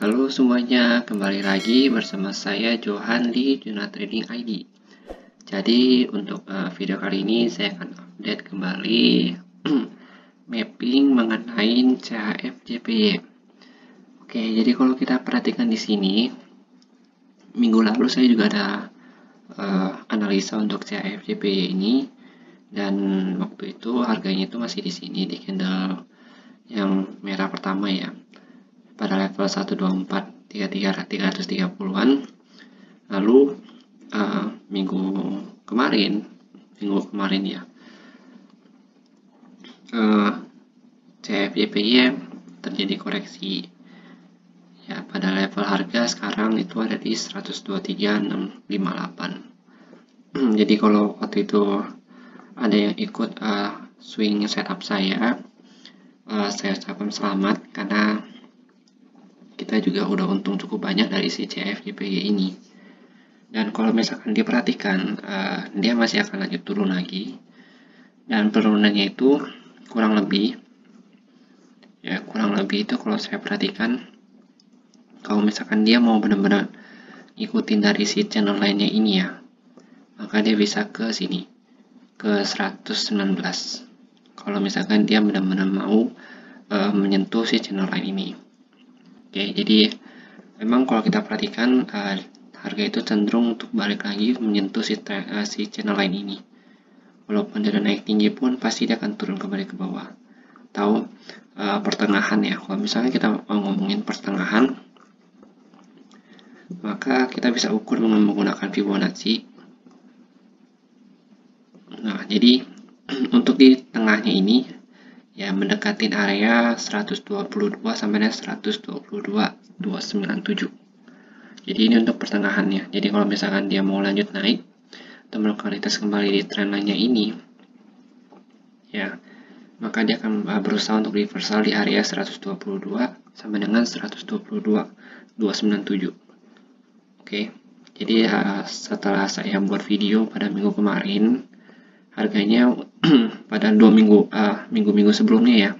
Halo semuanya, kembali lagi bersama saya Johan di Juna Trading ID. Jadi untuk video kali ini saya akan update kembali mapping mengenai CHF JPY. Oke, jadi kalau kita perhatikan di sini, minggu lalu saya juga ada analisa untuk CHF JPY ini, dan waktu itu harganya itu masih di sini di candle yang merah pertama ya, pada level 124.330-an. Lalu minggu kemarin ya, CFYPY terjadi koreksi ya, pada level harga sekarang itu ada di 123.658. Jadi kalau waktu itu ada yang ikut swing setup saya ucapkan selamat, karena kita juga udah untung cukup banyak dari si CFYPY ini. Dan kalau misalkan diperhatikan, dia masih akan lanjut turun lagi, dan turunannya itu kurang lebih itu kalau saya perhatikan, kalau misalkan dia mau benar-benar ikutin dari si channel lainnya ini ya, maka dia bisa ke sini, ke 119. Kalau misalkan dia benar-benar mau menyentuh si channel lain ini. Oke, jadi memang kalau kita perhatikan, harga itu cenderung untuk balik lagi menyentuh si channel line ini. Walaupun dia naik tinggi pun pasti dia akan turun kembali ke bawah. Tahu pertengahan ya. Kalau misalnya kita mau ngomongin pertengahan, maka kita bisa ukur dengan menggunakan Fibonacci. Nah, jadi untuk di tengahnya ini ya, mendekatin area 122 sampai dengan 122.297. Jadi ini untuk pertengahannya. Jadi kalau misalkan dia mau lanjut naik atau melakukan retest kembali di trend line-nya ini, ya, maka dia akan berusaha untuk reversal di area 122 sampai dengan 122.297. Oke, jadi setelah saya buat video pada minggu kemarin, harganya pada minggu-minggu sebelumnya ya,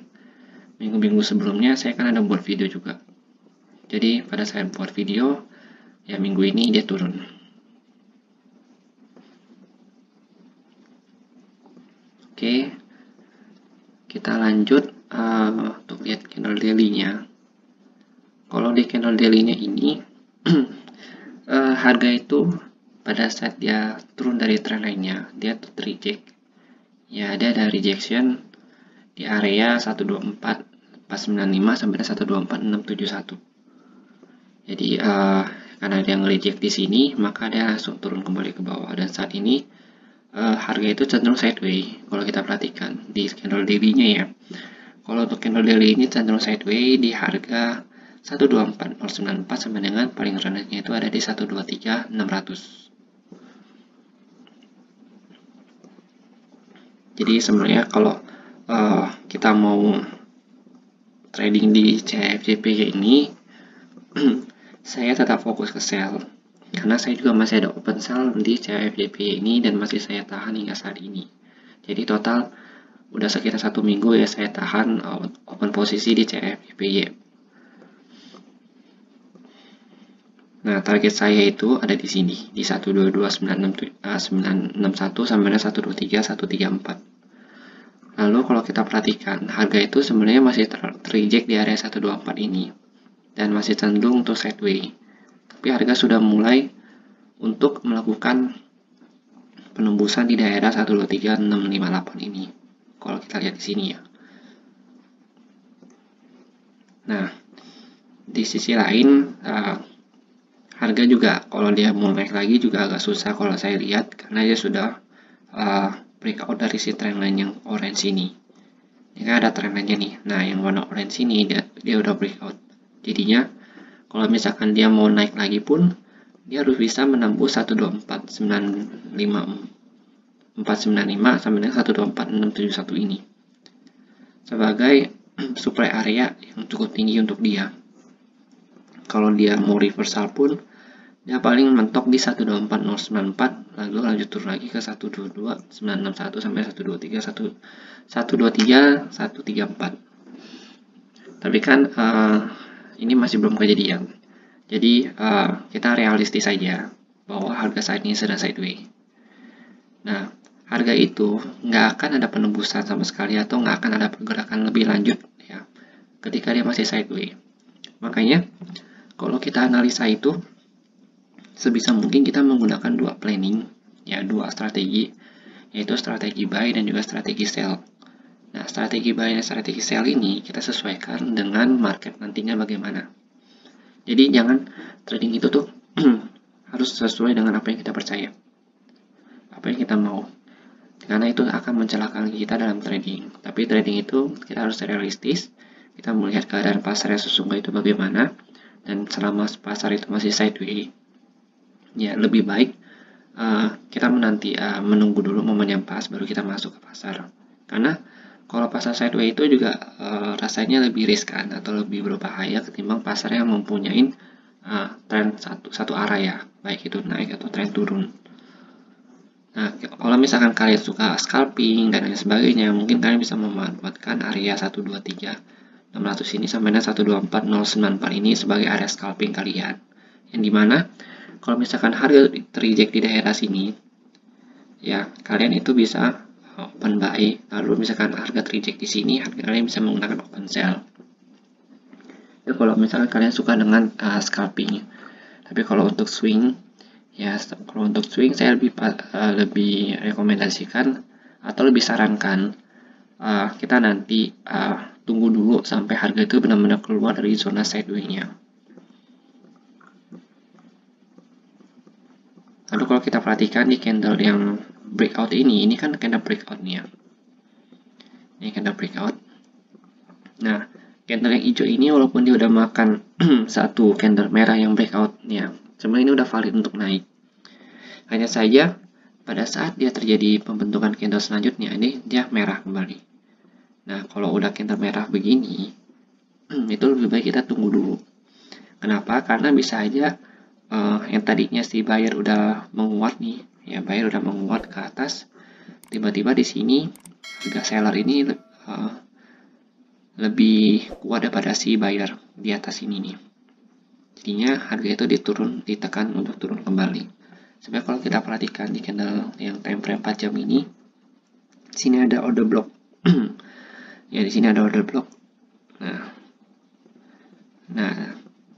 minggu-minggu sebelumnya saya kan ada buat video juga. Jadi pada saya buat video ya, minggu ini dia turun. Oke, kita lanjut untuk lihat candle daily-nya. Kalau di candle daily-nya ini harga itu pada saat dia turun dari trend line-nya, dia reject ya, dia ada rejection di area 124.495 sampai 124.671. Jadi karena dia nge-reject di sini, maka dia langsung turun kembali ke bawah, dan saat ini harga itu cenderung sideways. Kalau kita perhatikan di candle daily-nya ya, kalau untuk candle daily ini cenderung sideways di harga 124.094 sampai dengan paling rendahnya itu ada di 123.600. Jadi sebenarnya kalau kita mau trading di CFJPY ini, saya tetap fokus ke sell, karena saya juga masih ada open sell di CFJPY ini dan masih saya tahan hingga saat ini. Jadi total udah sekitar 1 minggu ya saya tahan open posisi di CFJPY. Nah, target saya itu ada di sini di 122.961 sampai 123.134. Lalu kalau kita perhatikan, harga itu sebenarnya masih terreject di area 124 ini dan masih cenderung untuk sideways. Tapi harga sudah mulai untuk melakukan penembusan di daerah 123.658 ini. Kalau kita lihat di sini ya. Nah, di sisi lain harga juga kalau dia mau naik lagi juga agak susah kalau saya lihat, karena dia sudah breakout dari si trend line yang orange ini. Ini kan ada trend line-nya nih. Nah, yang warna orange ini dia udah breakout. Jadinya kalau misalkan dia mau naik lagi pun, dia harus bisa menembus 124.495 sampai dengan 124.671 ini sebagai supply area yang cukup tinggi untuk dia. Kalau dia mau reversal pun, dia paling mentok di 124.094, lalu lanjut turun lagi ke 122.961 sampai 123.134. Tapi kan ini masih belum kejadian. Jadi kita realistis saja bahwa harga saat ini sedang sideways. Nah, harga itu nggak akan ada penembusan sama sekali atau nggak akan ada pergerakan lebih lanjut ya ketika dia masih sideways. Makanya kalau kita analisa itu sebisa mungkin kita menggunakan dua planning ya, dua strategi, yaitu strategi buy dan juga strategi sell. Nah, strategi buy dan strategi sell ini kita sesuaikan dengan market nantinya bagaimana. Jadi jangan trading itu tuh harus sesuai dengan apa yang kita percaya, apa yang kita mau, karena itu akan mencelakakan kita dalam trading. Tapi trading itu kita harus realistis, kita melihat keadaan pasar yang sesungguhnya itu bagaimana, dan selama pasar itu masih sideways, ya lebih baik kita menunggu dulu momen yang pas baru kita masuk ke pasar. Karena kalau pasar sideways itu juga rasanya lebih riskan atau lebih berbahaya ketimbang pasar yang mempunyai tren satu arah ya, baik itu naik atau tren turun. Nah, kalau misalkan kalian suka scalping dan lain sebagainya, mungkin kalian bisa memanfaatkan area 123 600 ini sampai dengan 124094 ini sebagai area scalping kalian. Yang dimana kalau misalkan harga terreject di daerah sini, ya kalian itu bisa open buy. Lalu misalkan harga terreject di sini, kalian bisa menggunakan open sell. Itu kalau misalkan kalian suka dengan scalping. Tapi kalau untuk swing, ya kalau untuk swing saya lebih rekomendasikan atau lebih sarankan kita nanti tunggu dulu sampai harga itu benar-benar keluar dari zona sideways-nya. Lalu kalau kita perhatikan di candle yang breakout ini kan candle breakout nih ya. Ini candle breakout. Nah, candle yang hijau ini walaupun dia udah makan satu candle merah yang breakout ya, sebenarnya ini udah valid untuk naik. Hanya saja pada saat dia terjadi pembentukan candle selanjutnya, ini dia merah kembali. Nah, kalau udah candle merah begini, itu lebih baik kita tunggu dulu. Kenapa? Karena bisa aja yang tadinya si buyer udah menguat nih, ya buyer udah menguat ke atas, tiba-tiba di sini harga seller ini lebih kuat daripada si buyer di atas ini nih. Jadinya harga itu ditekan untuk turun kembali. Sebenarnya kalau kita perhatikan di candle yang time frame 4 jam ini, di sini ada order block. Ya, di sini ada order block. Nah,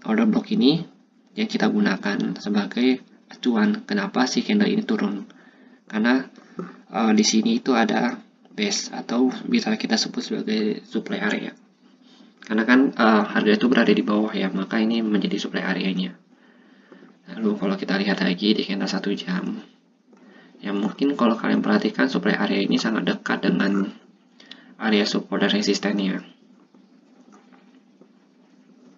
order block ini yang kita gunakan sebagai acuan kenapa si candle ini turun. Karena di sini itu ada base atau bisa kita sebut sebagai supply area. Karena kan harga itu berada di bawah ya, maka ini menjadi supply areanya. Lalu kalau kita lihat lagi di candle 1 jam, ya mungkin kalau kalian perhatikan supply area ini sangat dekat dengan area support dan resistennya.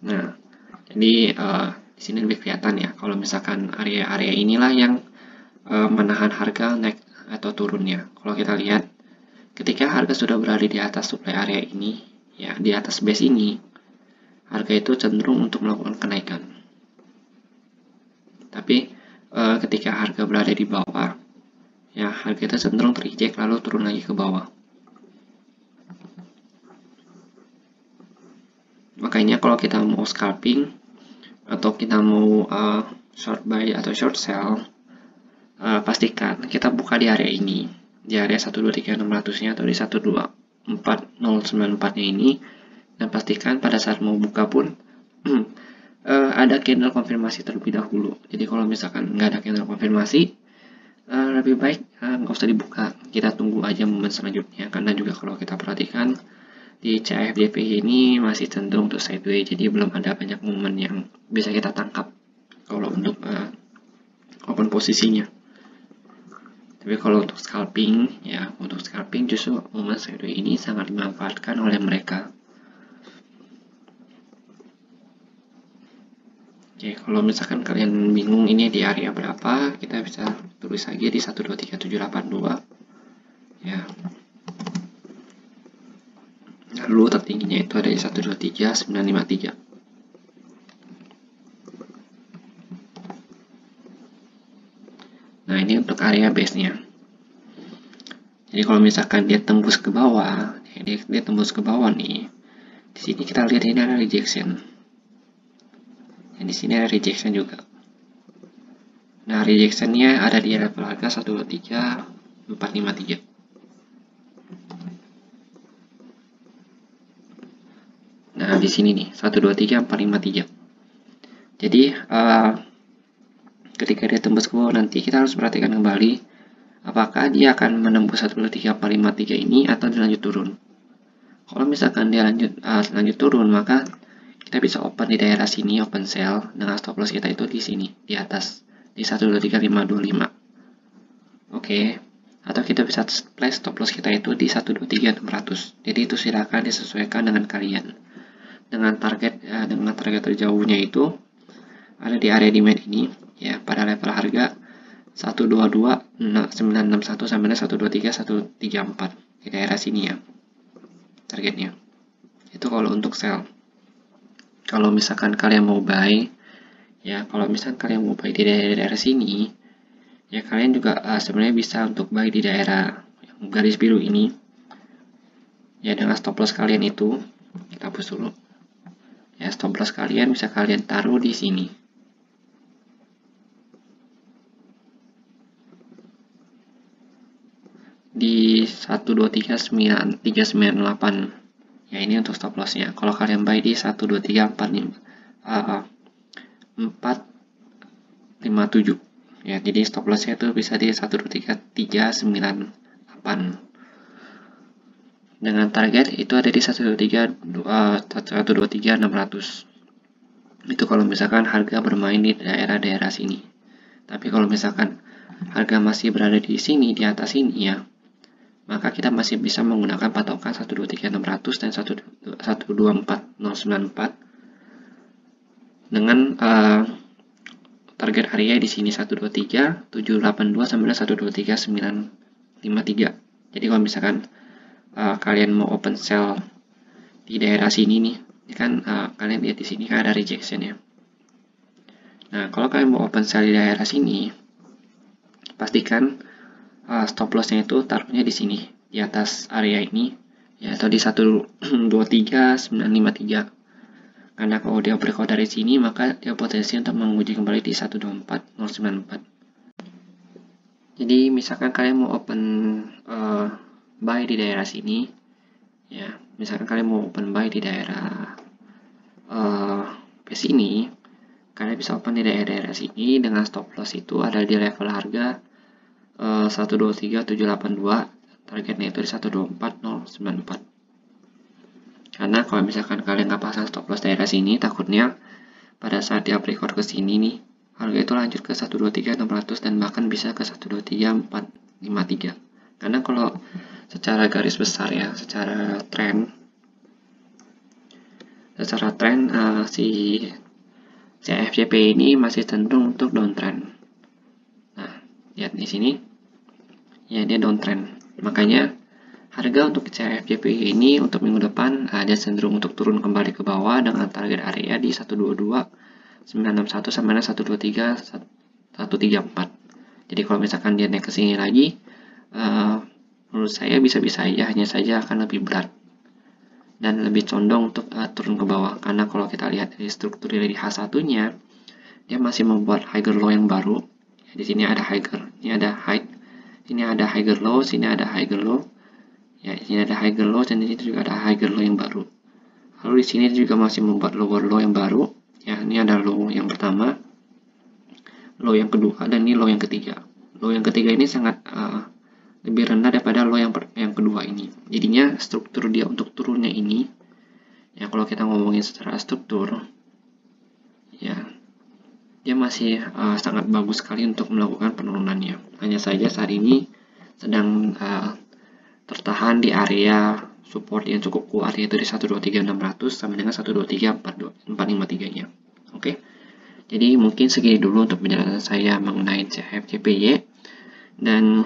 Nah, jadi di sini lebih kelihatan ya, kalau misalkan area-area inilah yang menahan harga naik atau turunnya. Kalau kita lihat, ketika harga sudah berada di atas supply area ini, ya di atas base ini, harga itu cenderung untuk melakukan kenaikan. Tapi ketika harga berada di bawah, ya harga itu cenderung terreject lalu turun lagi ke bawah. Makanya kalau kita mau scalping atau kita mau short buy atau short sell, pastikan kita buka di area ini, di area 123.600-nya atau di 124.094-nya ini, dan pastikan pada saat mau buka pun ada candle konfirmasi terlebih dahulu. Jadi kalau misalkan nggak ada candle konfirmasi, lebih baik nggak usah dibuka, kita tunggu aja momen selanjutnya. Karena juga kalau kita perhatikan di CFDP ini masih cenderung untuk sideways, jadi belum ada banyak momen yang bisa kita tangkap kalau untuk open posisinya. Tapi kalau untuk scalping, ya untuk scalping justru momen sideways ini sangat dimanfaatkan oleh mereka. Oke, kalau misalkan kalian bingung ini di area berapa, kita bisa tulis lagi di 123782 ya. Lalu tertingginya itu ada di 123953. Nah, ini untuk area base-nya. Jadi kalau misalkan dia tembus ke bawah, dia tembus ke bawah nih. Di sini kita lihat ini ada rejection. Dan di sini ada rejection juga. Nah, rejectionnya ada di level harga 123.453. Nah, di sini nih 123.453. Jadi ketika dia tembus ke bawah, nanti kita harus perhatikan kembali apakah dia akan menembus 123.453 ini atau dilanjut turun. Kalau misalkan dia lanjut turun, maka kita bisa open di daerah sini, open sell dengan stop loss kita itu di sini, di atas, di 123.525. Oke. Atau kita bisa place stop loss kita itu di 123.600. Jadi itu silakan disesuaikan dengan kalian. Dengan target terjauhnya itu ada di area demand ini, ya, pada level harga 122.961 sampai 123.134 di daerah sini ya. Targetnya. Itu kalau untuk sell. Kalau misalkan kalian mau buy, ya, kalau misalkan kalian mau buy di daerah sini, ya kalian juga sebenarnya bisa untuk buy di daerah yang garis biru ini. Ya, dengan stop loss kalian itu, kita hapus dulu. Ya, stop loss kalian bisa kalian taruh di sini. Di 123.398. Ya, ini untuk stop lossnya. Kalau kalian buy di 123.457. Ya, jadi stop lossnya itu bisa di 123.398. Dengan target itu ada di 123.600. Itu kalau misalkan harga bermain di daerah-daerah sini. Tapi kalau misalkan harga masih berada di sini, di atas ini ya, maka kita masih bisa menggunakan patokan 123.600 dan 124.094 dengan target area di sini 123.782 sampai 123.953. Jadi kalau misalkan kalian mau open sell di daerah sini nih, ini kan kalian lihat di sini kan ada rejection ya. Nah, kalau kalian mau open sell di daerah sini, pastikan stop lossnya itu taruhnya di sini, di atas area ini, ya, atau di 123.953. Karena kalau dia breakout dari sini, maka dia potensi untuk menguji kembali di 124.094. Jadi misalkan kalian mau open buy di daerah sini, ya, misalkan kalian mau open buy di daerah sini, kalian bisa open di daerah sini dengan stop loss itu ada di level harga 123.782, targetnya itu di 124.094. Karena kalau misalkan kalian nggak pasang stop loss daerah sini, takutnya pada saat dia breakout ke sini nih, harga itu lanjut ke 123.600 dan bahkan bisa ke 123.453. Karena kalau secara garis besar ya, secara tren si CFJP ini masih cenderung untuk downtrend. Nah, lihat di sini, ya, dia downtrend. Makanya harga untuk CFJP ini untuk minggu depan dia cenderung untuk turun kembali ke bawah dengan target area di 122.961 sampai 123.134. Jadi kalau misalkan dia naik ke sini lagi, menurut saya bisa-bisa aja, hanya saja akan lebih berat dan lebih condong untuk turun ke bawah. Karena kalau kita lihat dari struktur dari H1-nya, dia masih membuat higher low yang baru. Di sini ada higher, ini ada high, ini ada higher low, sini ada higher low. Ya, di sini ada higher low dan di sini juga ada higher low yang baru. Lalu di sini juga masih membuat lower low yang baru. Ya, ini ada low yang pertama, low yang kedua, dan ini low yang ketiga. Low yang ketiga ini sangat lebih rendah daripada low yang kedua ini. Jadinya struktur dia untuk turunnya ini, ya, kalau kita ngomongin secara struktur, ya, dia masih sangat bagus sekali untuk melakukan penurunannya. Hanya saja saat ini sedang tertahan di area support yang cukup kuat, yaitu di 123.600 sampai dengan 123.453-nya. Oke. Jadi mungkin segini dulu untuk penjelasan saya mengenai CFJPY. Dan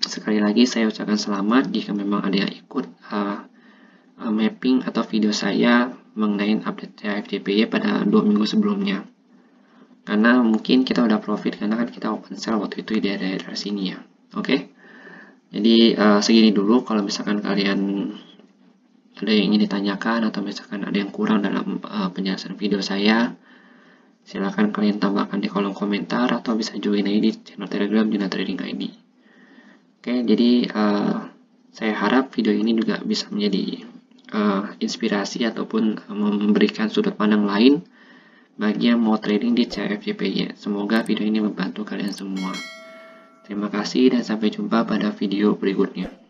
sekali lagi saya ucapkan selamat jika memang ada yang ikut mapping atau video saya mengenai update CFJPY pada 2 minggu sebelumnya. Karena mungkin kita udah profit karena kan kita open sell waktu itu di daerah sini ya. Oke. Jadi segini dulu. Kalau misalkan kalian ada yang ingin ditanyakan atau misalkan ada yang kurang dalam penjelasan video saya, Silahkan kalian tambahkan di kolom komentar atau bisa join aja di channel Telegram Juna Trading ID. Oke, jadi saya harap video ini juga bisa menjadi inspirasi ataupun memberikan sudut pandang lain bagi yang mau trading di CFJPY. Semoga video ini membantu kalian semua. Terima kasih dan sampai jumpa pada video berikutnya.